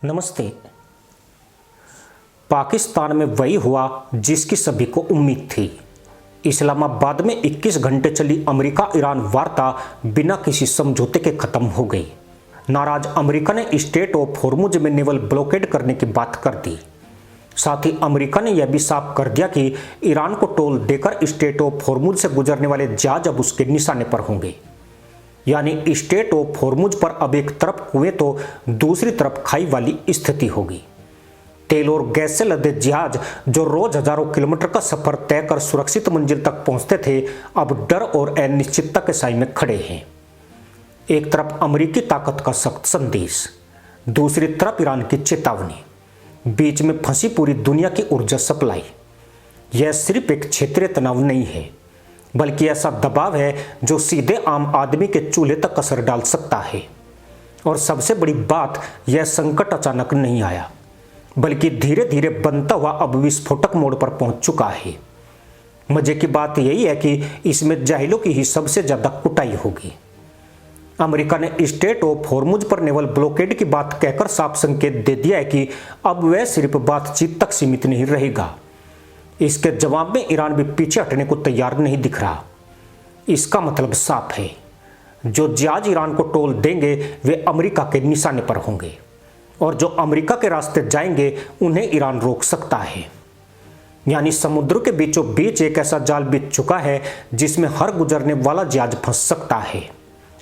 नमस्ते। पाकिस्तान में वही हुआ जिसकी सभी को उम्मीद थी। इस्लामाबाद में 21 घंटे चली अमेरिका ईरान वार्ता बिना किसी समझौते के खत्म हो गई। नाराज अमेरिका ने स्टेट ऑफ होर्मुज में नेवल ब्लॉकेड करने की बात कर दी। साथ ही अमेरिका ने यह भी साफ कर दिया कि ईरान को टोल देकर स्टेट ऑफ होर्मुज से गुजरने वाले जहाज अब उसके निशाने पर होंगे। यानी स्टेट ऑफ होर्मुज पर अब एक तरफ कुएं तो दूसरी तरफ खाई वाली स्थिति होगी। तेल और गैस से लदे जहाज जो रोज हजारों किलोमीटर का सफर तय कर सुरक्षित मंजिल तक पहुंचते थे, अब डर और अनिश्चितता के साए में खड़े हैं। एक तरफ अमेरिकी ताकत का सख्त संदेश, दूसरी तरफ ईरान की चेतावनी, बीच में फंसी पूरी दुनिया की ऊर्जा सप्लाई। यह सिर्फ एक क्षेत्रीय तनाव नहीं है, बल्कि ऐसा दबाव है जो सीधे आम आदमी के चूल्हे तक असर डाल सकता है। और सबसे बड़ी बात, यह संकट अचानक नहीं आया, बल्कि धीरे धीरे बनता हुआ अब विस्फोटक मोड़ पर पहुंच चुका है। मजे की बात यही है कि इसमें जाहिलों की ही सबसे ज्यादा कुटाई होगी। अमेरिका ने स्टेट ऑफ होर्मुज पर नेवल ब्लॉकेड की बात कहकर साफ संकेत दे दिया है कि अब वह सिर्फ बातचीत तक सीमित नहीं रहेगा। इसके जवाब में ईरान भी पीछे हटने को तैयार नहीं दिख रहा। इसका मतलब साफ है, जो जहाज ईरान को टोल देंगे वे अमेरिका के निशाने पर होंगे, और जो अमेरिका के रास्ते जाएंगे उन्हें ईरान रोक सकता है। यानी समुद्र के बीचों बीच एक ऐसा जाल बिछ चुका है जिसमें हर गुजरने वाला जहाज फंस सकता है।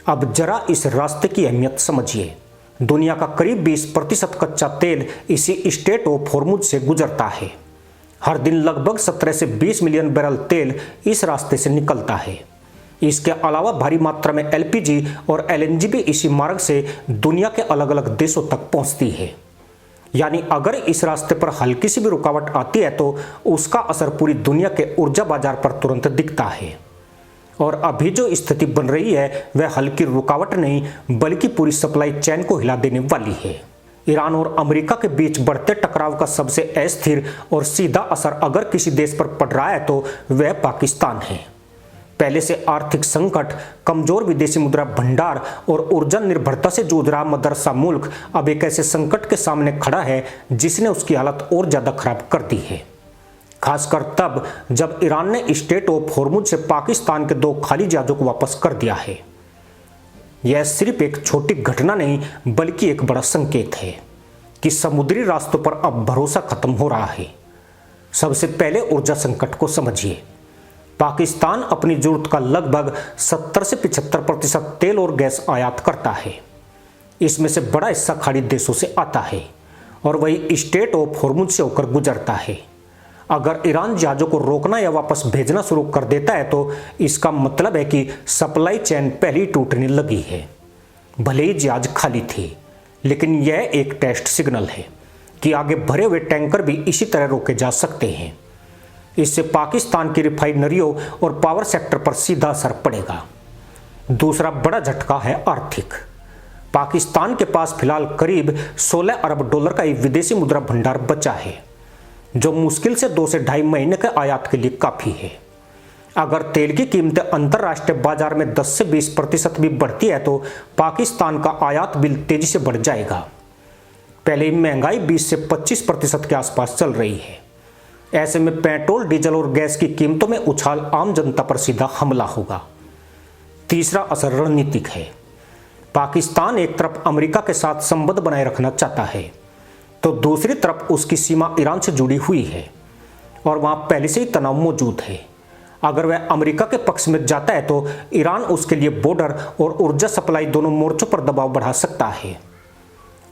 अब जरा इस रास्ते की अहमियत समझिए। दुनिया का करीब 20% कच्चा तेल इसी स्टेट ऑफ होर्मुज से गुजरता है। हर दिन लगभग 17 से 20 मिलियन बैरल तेल इस रास्ते से निकलता है। इसके अलावा भारी मात्रा में एलपीजी और एलएनजी भी इसी मार्ग से दुनिया के अलग अलग देशों तक पहुंचती है। यानी अगर इस रास्ते पर हल्की सी भी रुकावट आती है तो उसका असर पूरी दुनिया के ऊर्जा बाजार पर तुरंत दिखता है। और अभी जो स्थिति बन रही है वह हल्की रुकावट नहीं, बल्कि पूरी सप्लाई चेन को हिला देने वाली है। ईरान और अमेरिका के बीच बढ़ते टकराव का सबसे अस्थिर और सीधा असर अगर किसी देश पर पड़ रहा है तो वह पाकिस्तान है। पहले से आर्थिक संकट, कमजोर विदेशी मुद्रा भंडार और ऊर्जा निर्भरता से जूझ रहा मदरसा मुल्क अब एक ऐसे संकट के सामने खड़ा है जिसने उसकी हालत और ज्यादा खराब कर दी है। खासकर तब जब ईरान ने स्टेट ऑफ होर्मुज से पाकिस्तान के 2 खाली जहाजों को वापस कर दिया है। यह सिर्फ एक छोटी घटना नहीं, बल्कि एक बड़ा संकेत है कि समुद्री रास्तों पर अब भरोसा खत्म हो रहा है। सबसे पहले ऊर्जा संकट को समझिए। पाकिस्तान अपनी जरूरत का लगभग 70 से 75% तेल और गैस आयात करता है। इसमें से बड़ा हिस्सा खाड़ी देशों से आता है और वही स्टेट ऑफ होर्मुज से होकर गुजरता है। अगर ईरान जहाजों को रोकना या वापस भेजना शुरू कर देता है तो इसका मतलब है कि सप्लाई चेन पहले ही टूटने लगी है। भले ही जहाज खाली थे, लेकिन यह एक टेस्ट सिग्नल है कि आगे भरे हुए टैंकर भी इसी तरह रोके जा सकते हैं। इससे पाकिस्तान की रिफाइनरियों और पावर सेक्टर पर सीधा असर पड़ेगा। दूसरा बड़ा झटका है आर्थिक। पाकिस्तान के पास फिलहाल करीब 16 अरब डॉलर का एक विदेशी मुद्रा भंडार बचा है, जो मुश्किल से 2 से ढाई महीने के आयात के लिए काफी है। अगर तेल की कीमतें अंतरराष्ट्रीय बाजार में 10 से 20% भी बढ़ती है तो पाकिस्तान का आयात बिल तेजी से बढ़ जाएगा। पहले ही महंगाई 20 से 25% के आसपास चल रही है। ऐसे में पेट्रोल, डीजल और गैस की कीमतों में उछाल आम जनता पर सीधा हमला होगा। तीसरा असर रणनीतिक है। पाकिस्तान एक तरफ अमेरिका के साथ संबंध बनाए रखना चाहता है, तो दूसरी तरफ उसकी सीमा ईरान से जुड़ी हुई है और वहां पहले से ही तनाव मौजूद है। अगर वह अमेरिका के पक्ष में जाता है तो ईरान उसके लिए बॉर्डर और ऊर्जा सप्लाई दोनों मोर्चों पर दबाव बढ़ा सकता है,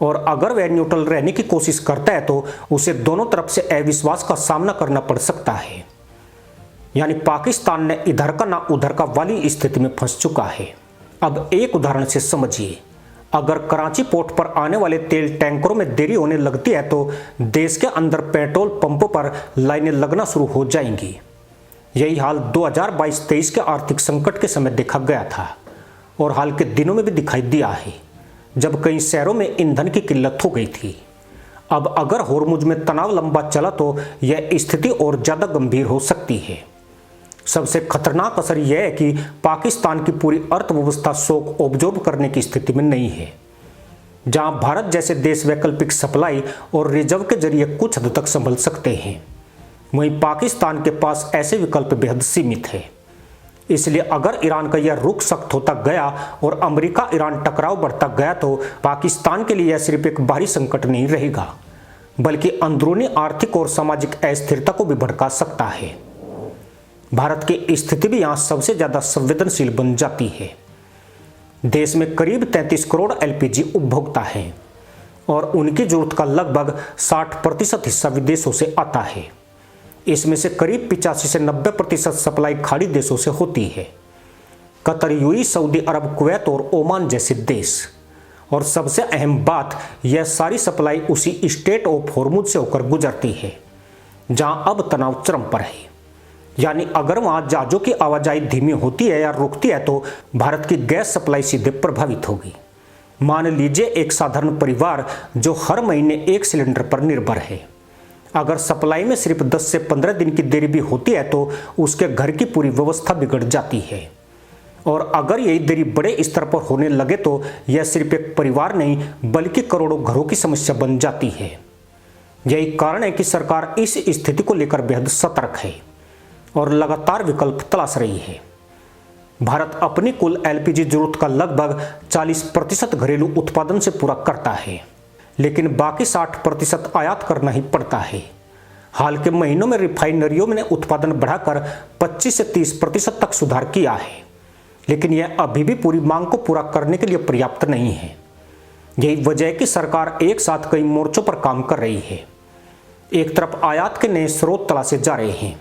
और अगर वह न्यूट्रल रहने की कोशिश करता है तो उसे दोनों तरफ से अविश्वास का सामना करना पड़ सकता है। यानी पाकिस्तान ने इधर का ना उधर का वाली स्थिति में फंस चुका है। अब एक उदाहरण से समझिए। अगर कराची पोर्ट पर आने वाले तेल टैंकरों में देरी होने लगती है तो देश के अंदर पेट्रोल पंपों पर लाइनें लगना शुरू हो जाएंगी। यही हाल 2022-23 के आर्थिक संकट के समय देखा गया था और हाल के दिनों में भी दिखाई दिया है, जब कई शहरों में ईंधन की किल्लत हो गई थी। अब अगर होर्मुज में तनाव लंबा चला तो यह स्थिति और ज्यादा गंभीर हो सकती है। सबसे खतरनाक असर यह है कि पाकिस्तान की पूरी अर्थव्यवस्था शॉक ऑब्जॉर्ब करने की स्थिति में नहीं है। जहां भारत जैसे देश वैकल्पिक सप्लाई और रिजर्व के जरिए कुछ हद तक संभल सकते हैं, वहीं पाकिस्तान के पास ऐसे विकल्प बेहद सीमित है। इसलिए अगर ईरान का यह रुख सख्त होता गया और अमेरिका ईरान टकराव बढ़ता गया तो पाकिस्तान के लिए यह सिर्फ एक बाहरी संकट नहीं रहेगा, बल्कि अंदरूनी आर्थिक और सामाजिक अस्थिरता को भी भड़का सकता है। भारत की स्थिति भी यहाँ सबसे ज्यादा संवेदनशील बन जाती है। देश में करीब 33 करोड़ एलपीजी उपभोक्ता हैं और उनकी जरूरत का लगभग 60% हिस्सा विदेशों से आता है। इसमें से करीब 85 से 90% सप्लाई खाड़ी देशों से होती है, कतर, यूएई, सऊदी अरब, कुवैत और ओमान जैसे देश। और सबसे अहम बात, यह सारी सप्लाई उसी स्टेट ऑफ हॉर्मुज से होकर गुजरती है जहां अब तनाव चरम पर है। यानी अगर वहां जहाजों की आवाजाही धीमी होती है या रुकती है तो भारत की गैस सप्लाई सीधे प्रभावित होगी। मान लीजिए एक साधारण परिवार जो हर महीने एक सिलेंडर पर निर्भर है, अगर सप्लाई में सिर्फ 10 से 15 दिन की देरी भी होती है तो उसके घर की पूरी व्यवस्था बिगड़ जाती है। और अगर यही देरी बड़े स्तर पर होने लगे तो यह सिर्फ एक परिवार नहीं बल्कि करोड़ों घरों की समस्या बन जाती है। यही कारण है कि सरकार इस स्थिति को लेकर बेहद सतर्क है और लगातार विकल्प तलाश रही है। भारत अपनी कुल एलपीजी जरूरत का लगभग 40% घरेलू उत्पादन से पूरा करता है, लेकिन बाकी 60% आयात करना ही पड़ता है। हाल के महीनों में रिफाइनरियों ने उत्पादन बढ़ाकर 25 से 30% तक सुधार किया है, लेकिन यह अभी भी पूरी मांग को पूरा करने के लिए पर्याप्त नहीं है। यही वजह है कि सरकार एक साथ कई मोर्चों पर काम कर रही है। एक तरफ आयात के नए स्रोत तलाशे जा रहे हैं,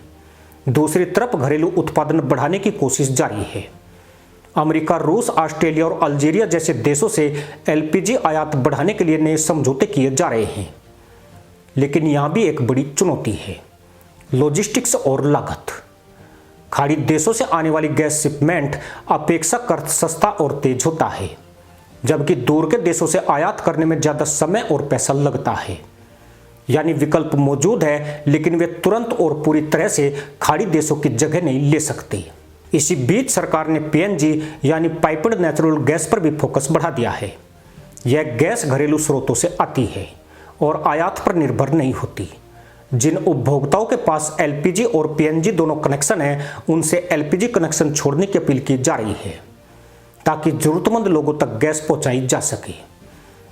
दूसरी तरफ घरेलू उत्पादन बढ़ाने की कोशिश जारी है। अमेरिका, रूस, ऑस्ट्रेलिया और अल्जीरिया जैसे देशों से एलपीजी आयात बढ़ाने के लिए नए समझौते किए जा रहे हैं, लेकिन यहां भी एक बड़ी चुनौती है, लॉजिस्टिक्स और लागत। खाड़ी देशों से आने वाली गैस शिपमेंट अपेक्षाकृत सस्ता और तेज होता है, जबकि दूर के देशों से आयात करने में ज्यादा समय और पैसा लगता है। यानी विकल्प मौजूद है, लेकिन वे तुरंत और पूरी तरह से खाड़ी देशों की जगह नहीं ले सकते। इसी बीच सरकार ने पीएनजी यानी पाइप्ड नेचुरल गैस पर भी फोकस बढ़ा दिया है। यह गैस घरेलू स्रोतों से आती है और आयात पर निर्भर नहीं होती। जिन उपभोक्ताओं के पास एलपीजी और पीएनजी दोनों कनेक्शन है, उनसे एलपीजी कनेक्शन छोड़ने की अपील की जा रही है ताकि जरूरतमंद लोगों तक गैस पहुंचाई जा सके।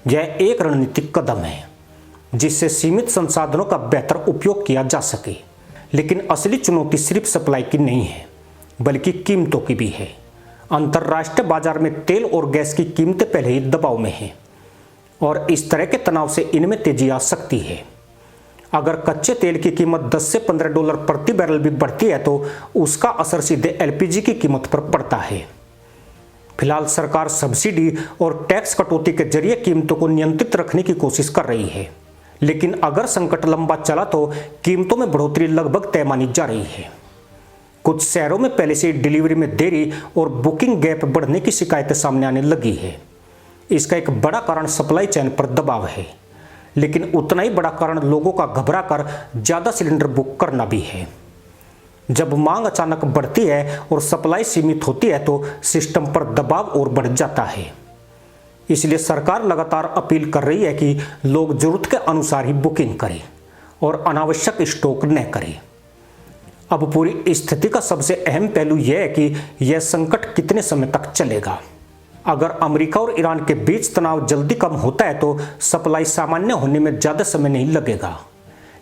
यह एक रणनीतिक कदम है जिससे सीमित संसाधनों का बेहतर उपयोग किया जा सके, लेकिन असली चुनौती सिर्फ सप्लाई की नहीं है बल्कि कीमतों की भी है। अंतर्राष्ट्रीय बाजार में तेल और गैस की कीमतें पहले ही दबाव में हैं और इस तरह के तनाव से इनमें तेजी आ सकती है। अगर कच्चे तेल की कीमत 10 से $15 प्रति बैरल भी बढ़ती है तो उसका असर सीधे एलपीजी की कीमत पर पड़ता है। फिलहाल सरकार सब्सिडी और टैक्स कटौती के जरिए कीमतों को नियंत्रित रखने की कोशिश कर रही है, लेकिन अगर संकट लंबा चला तो कीमतों में बढ़ोतरी लगभग तय मानी जा रही है। कुछ शहरों में पहले से डिलीवरी में देरी और बुकिंग गैप बढ़ने की शिकायतें सामने आने लगी है। इसका एक बड़ा कारण सप्लाई चेन पर दबाव है, लेकिन उतना ही बड़ा कारण लोगों का घबराकर ज्यादा सिलेंडर बुक करना भी है। जब मांग अचानक बढ़ती है और सप्लाई सीमित होती है तो सिस्टम पर दबाव और बढ़ जाता है। इसलिए सरकार लगातार अपील कर रही है कि लोग जरूरत के अनुसार ही बुकिंग करें और अनावश्यक स्टॉक न करें। अब पूरी स्थिति का सबसे अहम पहलू यह है कि यह संकट कितने समय तक चलेगा। अगर अमेरिका और ईरान के बीच तनाव जल्दी कम होता है तो सप्लाई सामान्य होने में ज्यादा समय नहीं लगेगा,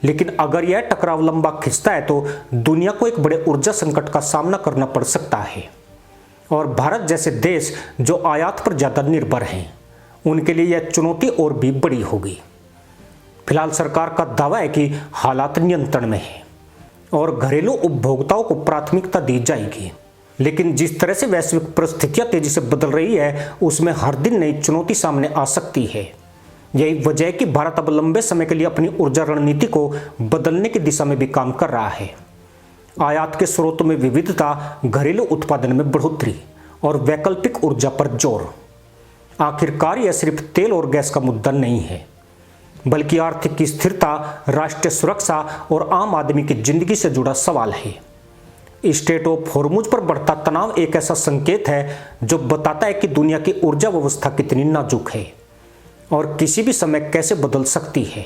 लेकिन अगर यह टकराव लंबा खिंचता है तो दुनिया को एक बड़े ऊर्जा संकट का सामना करना पड़ सकता है। और भारत जैसे देश जो आयात पर ज्यादा निर्भर हैं, उनके लिए यह चुनौती और भी बड़ी होगी। फिलहाल सरकार का दावा है कि हालात नियंत्रण में है और घरेलू उपभोक्ताओं को प्राथमिकता दी जाएगी, लेकिन जिस तरह से वैश्विक परिस्थितियां तेजी से बदल रही है उसमें हर दिन नई चुनौती सामने आ सकती है। यही वजह है कि भारत अब लंबे समय के लिए अपनी ऊर्जा रणनीति को बदलने की दिशा में भी काम कर रहा है। आयात के स्रोतों में विविधता, घरेलू उत्पादन में बढ़ोतरी और वैकल्पिक ऊर्जा पर जोर। आखिरकार यह सिर्फ तेल और गैस का मुद्दा नहीं है, बल्कि आर्थिक स्थिरता, राष्ट्रीय सुरक्षा और आम आदमी की जिंदगी से जुड़ा सवाल है। स्ट्रेट ऑफ हॉर्मुज पर बढ़ता तनाव एक ऐसा संकेत है जो बताता है कि दुनिया की ऊर्जा व्यवस्था कितनी नाजुक है और किसी भी समय कैसे बदल सकती है।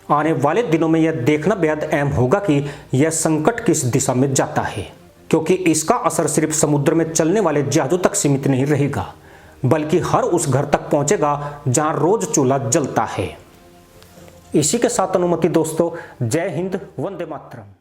आने वाले दिनों में यह देखना बेहद अहम होगा कि यह संकट किस दिशा में जाता है, क्योंकि इसका असर सिर्फ समुद्र में चलने वाले जहाजों तक सीमित नहीं रहेगा, बल्कि हर उस घर तक पहुंचेगा जहां रोज चूल्हा जलता है। इसी के साथ अनुमति दोस्तों, जय हिंद, वंदे मातरम।